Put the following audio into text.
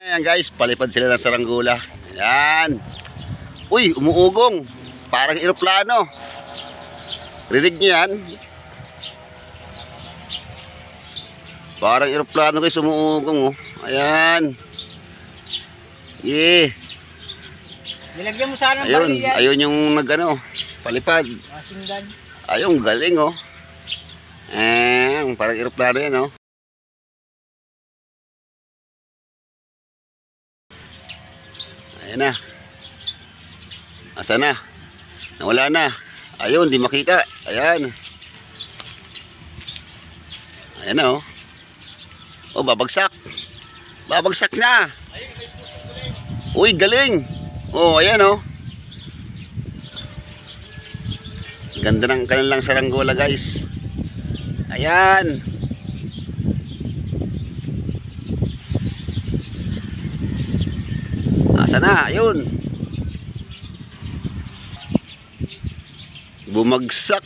Ayan guys, palipad sila ng saranggola. Ayan. Uy, umuugong. Parang eroplano. Rinig niyo yan? Parang eroplano guys, umuugong. Oh. Ayan. Yeah. Nilagyan mo sana ng Ayun, baril yan. ayun yung nagano, palipad. Masinggan. Ayun, galing oh. Parang eroplano yan oh. Ayan na. Asa na? Nawala na. Ayun, di makita. Ayan. Ayan na oh. Oh, babagsak. Babagsak na. Uy, galing. Oh, ayan oh. Ganda ng kanilang saranggola guys. Ayan. Asa na? Ayun. Bumagsak.